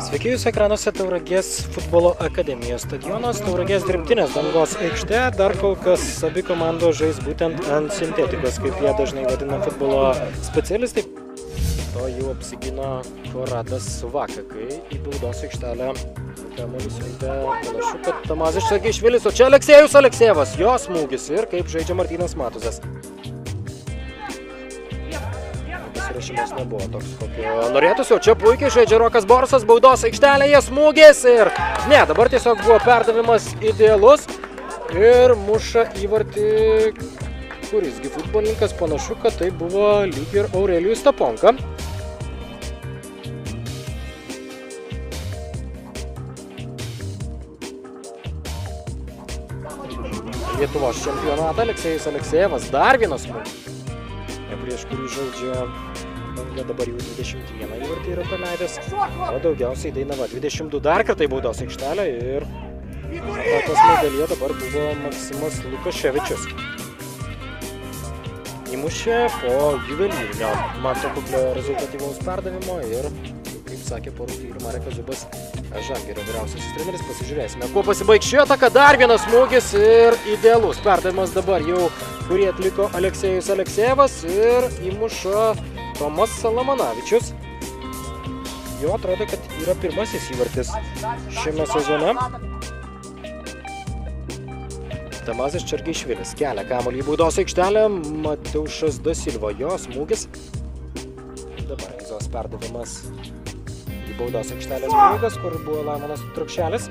Sveiki Jūsų ekranuose Tauragės futbolo akademijos stadionas, Tauragės dirbtinės dangos aikštė. Dar kol kas abi komandos žais būtent ant sintetikos, kaip jie dažnai vadina futbolo specialistai. To jau apsigino Koradas Vakakai į baudos aikštelę. Kamuolį siuntė, panašu, kad Tamazis Čergišvilis, o čia Aleksejus Aleksejevas, jo smūgis ir kaip žaidžia Martynas Matuzas. Pasirašymas nebuvo toks, kokio norėtųsi, o čia puikiai žaidžia Rokas Borsas, baudos aikštelėje smūgis ir ne, dabar tiesiog buvo perdavimas idealus ir muša įvartį, kurisgi futbolininkas, panašu, kad tai buvo lyg ir Aurelijus Staponka. Lietuvos čempionatą Aleksejus Aleksejevas, dar vienas smūgis, prieš kurį žaidžia Banga, dabar jau 21 įvartį yra praleidęs, o daugiausiai Dainava 22 dar kartą į baudos aikštelę ir atakos medalėje dabar buvo Maksimas Lukaševičius. Įmušė po juvelyrinio Manto Kuklio rezultatyvaus perdavimo ir, kaip sakė po rungtynių Marekas Zubas, Žalgirio vyriausiasis treneris, pasižiūrėsime, kuo pasibaigs ši ataka, dar vienas smūgis ir idealus perdavimas dabar jau, kurį atliko Aleksejus Aleksejevas ir įmuša Tomas Salamanavičius. Jo atrodo, kad yra pirmasis įvartis šiame sezone. Tamazis Čergišvilis kelia kamuolį į baudos aikštelę, Mateušas Da Silva, jo smūgis. Dabar Izos perdavimas į baudos aikštelės prieigas, kur buvo Laimonas Trukšelis.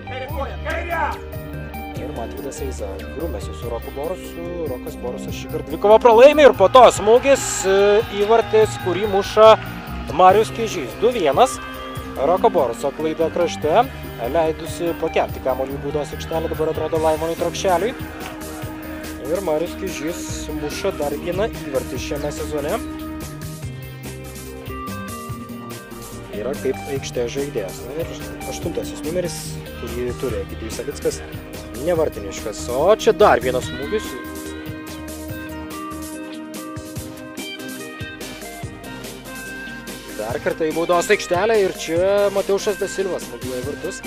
Ir Matvydas Eiza grūmėsi su Roku Borusu. Rokas Borusas šį kartą dvikovą pralaimi ir po to smūgis įvartis, kurį muša Marius Kižys. 2-1. Roko Boruso klaida krašte, leidusi pakelti kamuolį į baudos aikštelę, dabar atrodo Laimonui Trukšeliui. Ir Marius Kižys muša dar vieną įvartį šiame sezone. Yra kaip aikštė žaidėjas. Ir 8 numeris, kurį turi Egidijus Savickas, nevartiniškas. O čia dar vienas smūgis. Dar kartą į baudos aikštelę ir čia Mateušas Da Silva smūgiuoja vartus.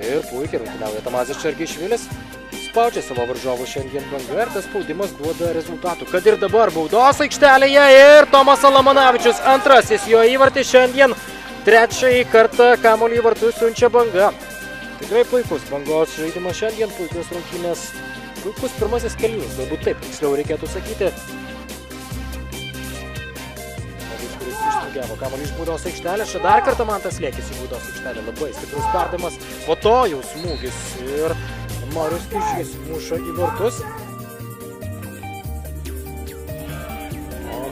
Ir puikiai rungtyniauja Tamazis Čergišvilis. Spaudžia savo varžovų šiandien Banga ir tas spaudimas duoda rezultatų. Kad ir dabar baudos aikštelėje ir Tomas Salamanavičius antrasis jo įvartis šiandien. Trečiąjį kartą kamuolį į vartus siunčia Banga. Tikrai puikus Bangos žaidimas šiandien, puikios rungtynės, puikus pirmasis kėlinys, galbūt taip tiksliau reikėtų sakyti. Žmogus, kuris išsmugiavo kamuolį iš baudos aikštelės, čia dar kartą Mantas Liekis į baudos aikštelę, labai stiprus perdavimas, po to jau smūgis ir Marius Kižys muša į vartus.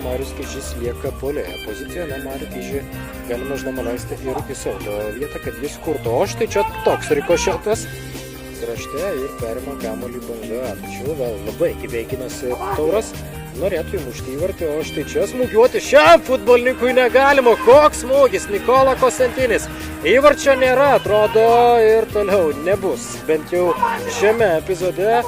Marius Kižys lieka puolėjo pozicijoje, na Marių Kižį galima žinoma leisti ir į saugo vietą, kad jis kurtų. O štai čia toks rikošetas krašte ir perima kamuolį Banga. Tačiau vėl labai gyviai ginasi Tauras, norėtų įmušti įvartį, o štai čia smūgiuoti šiam futbolininkui negalima. Koks smūgis, Nikola Kosentinis. Įvarčio nėra, atrodo, ir toliau nebus, bent jau šiame epizode.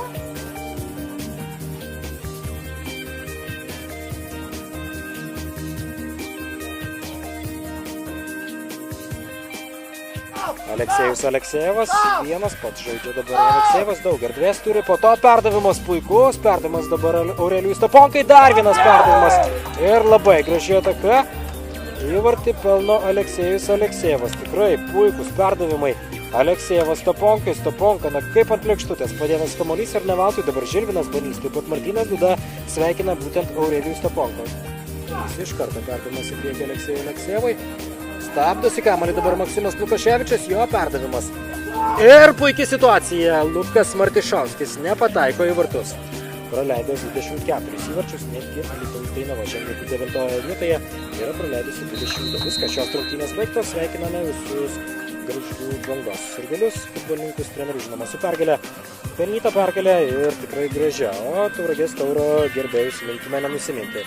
Aleksejus Aleksejevas, vienas pats žaidžia dabar Aleksejevas, daug erdvės turi, po to perdavimas puikus, perdavimas dabar Aurelijui Staponkai, dar vienas perdavimas ir labai graži ataka. Įvartį pelno Aleksejus Aleksejevas, tikrai puikus perdavimai. Aleksejevas Staponkai, Staponka, na kaip ant lėkštutės padėtas kamuolys ir ne veltui dabar Žilvinas Banys, taip pat Martynas Duda sveikina būtent Aurelijui Staponką. Jis iš karto perdavimas į priekį Aleksejui Aleksejevui. Stabdosi kamuolį dabar Maksimas Lukaševičius, jo perdavimas. Ir puikiai situacija, Lukas Martišauskis nepataiko į vartus. Praleidęs 24 įvarčius, netgi Alytaus Dainava šiandien 9 vietoje yra praleidusi 20. Viskas, šios rungtynės baigtos, sveikiname visus Gargždų Bangos sirgalius, futbolininkus, trenerių žinoma su pergalė. Pelnyta pergalė ir tikrai gražia, o Tauragės Tauro gerbėjus linkime nenusiminti.